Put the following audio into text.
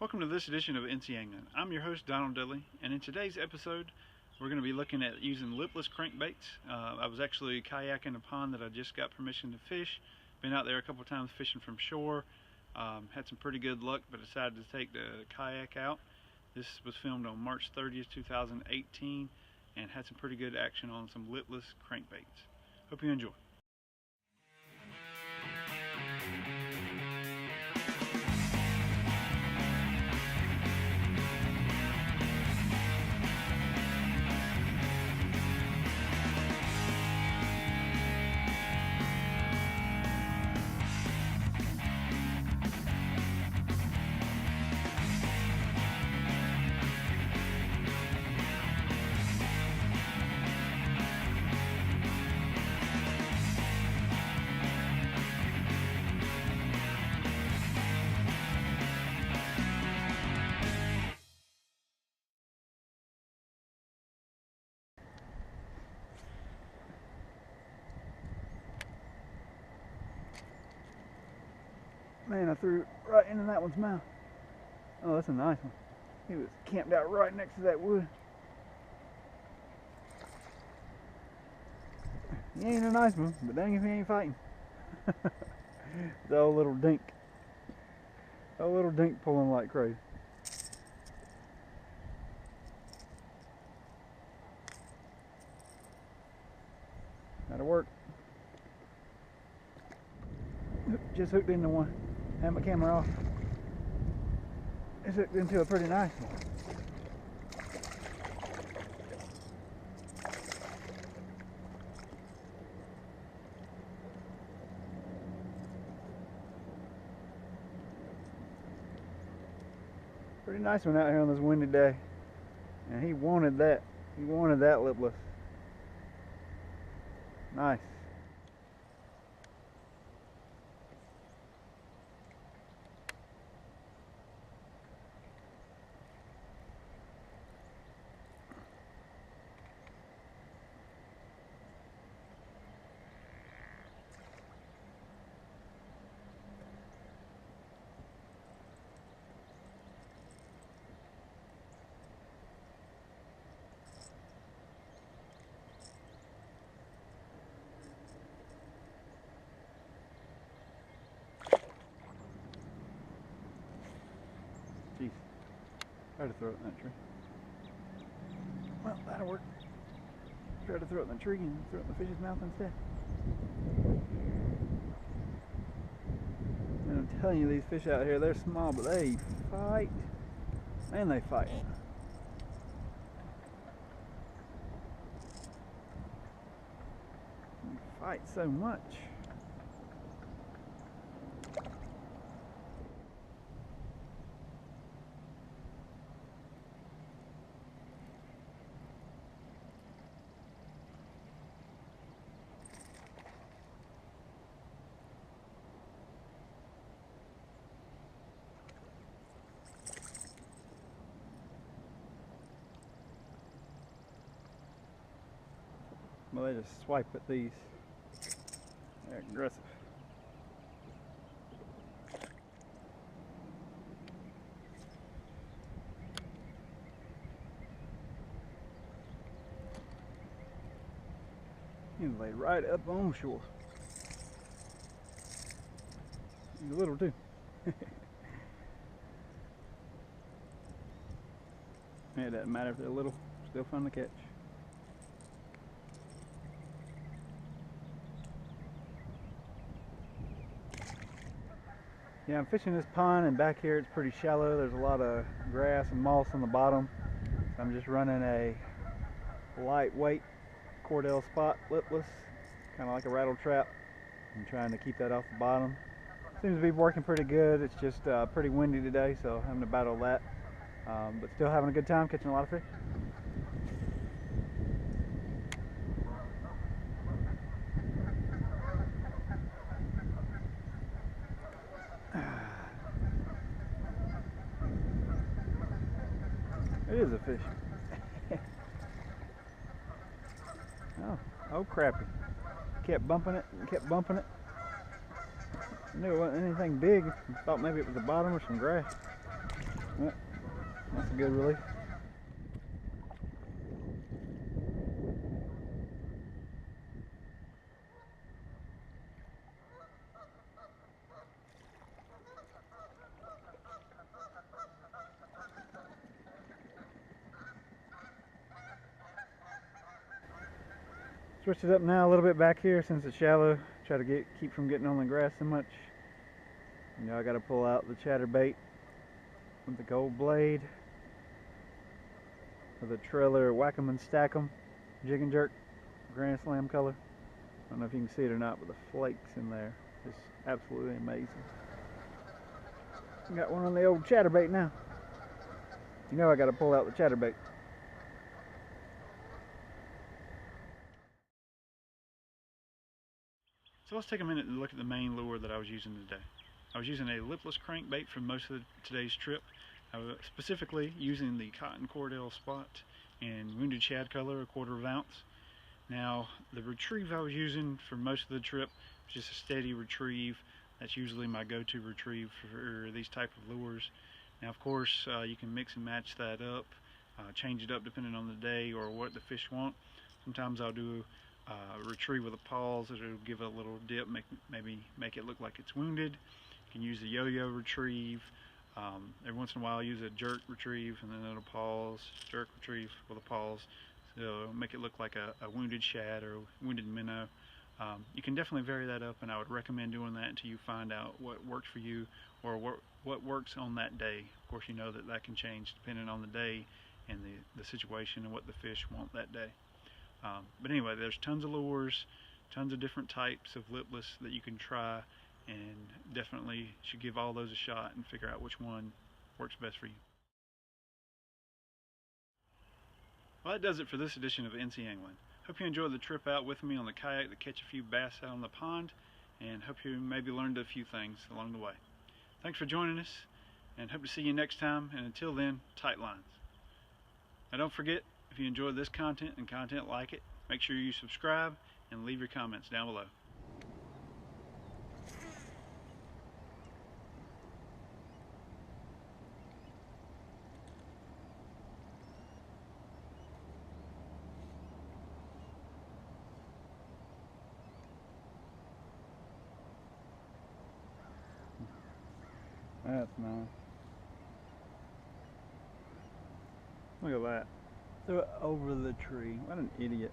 Welcome to this edition of NC Angling. I'm your host, Donald Dudley, and in today's episode, we're going to be looking at using lipless crankbaits. I was actually kayaking a pond that I just got permission to fish. Been out there a couple times fishing from shore. Had some pretty good luck, but decided to take the kayak out. This was filmed on March 30th, 2018, and had some pretty good action on some lipless crankbaits. Hope you enjoy. Man, I threw right into that one's mouth. Oh, that's a nice one. He was camped out right next to that wood. He ain't a nice one, but dang if he ain't fighting. The old little dink. Old little dink pulling like crazy. That'll work. Just hooked into one. Had my camera off. It's hooked into a pretty nice one. Pretty nice one out here on this windy day. And he wanted that. He wanted that lipless. Nice. Jeez. Try to throw it in that tree. Well, that'll work. Try to throw it in the tree and throw it in the fish's mouth instead. And I'm telling you, these fish out here, they're small, but they fight. Man, they fight. They fight so much. Well, they just swipe at these. They're aggressive. He laid right up on shore. He's a little too. It doesn't matter if they're little, still fun to catch. Yeah, I'm fishing this pond, and back here it's pretty shallow. There's a lot of grass and moss on the bottom. So I'm just running a lightweight Cordell spot lipless, kind of like a rattle trap. I'm trying to keep that off the bottom. Seems to be working pretty good. It's just pretty windy today, so having to battle that. But still having a good time catching a lot of fish. It is a fish. Oh crappy. Kept bumping it and kept bumping it. I knew it wasn't anything big. I thought maybe it was the bottom or some grass. Yep, that's a good relief. Switch it up now a little bit back here since it's shallow. Try to keep from getting on the grass so much. You know, I got to pull out the chatterbait with the gold blade, with a trailer whack 'em and stack 'em jig and jerk Grand Slam color. I don't know if you can see it or not, but the flakes in there is absolutely amazing. Got one on the old chatterbait now. You know I got to pull out the chatterbait. So let's take a minute and look at the main lure that I was using today. I was using a lipless crankbait for most of today's trip. I was specifically using the cotton cordell spot in wounded shad color, 1/4 ounce. Now the retrieve I was using for most of the trip was just a steady retrieve. That's usually my go-to retrieve for these type of lures. Now of course you can mix and match that up, change it up depending on the day or what the fish want. Sometimes I'll do retrieve with a pause. It'll give it a little dip, maybe make it look like it's wounded. You can use the yo-yo retrieve. Every once in a while I'll use a jerk retrieve and then it'll pause, jerk retrieve with a pause. So it'll make it look like a wounded shad or a wounded minnow. You can definitely vary that up, and I would recommend doing that until you find out what works for you or what works on that day. Of course, you know that can change depending on the day and the situation and what the fish want that day. But anyway, there's tons of lures, tons of different types of lipless that you can try, and definitely should give all those a shot and figure out which one works best for you. Well, that does it for this edition of NC Angling. Hope you enjoyed the trip out with me on the kayak to catch a few bass out on the pond, and hope you maybe learned a few things along the way. Thanks for joining us, and hope to see you next time, and until then, tight lines. Now don't forget, if you enjoyed this content and content like it, make sure you subscribe and leave your comments down below. That's nice. Look at that. Threw it over the tree. What an idiot.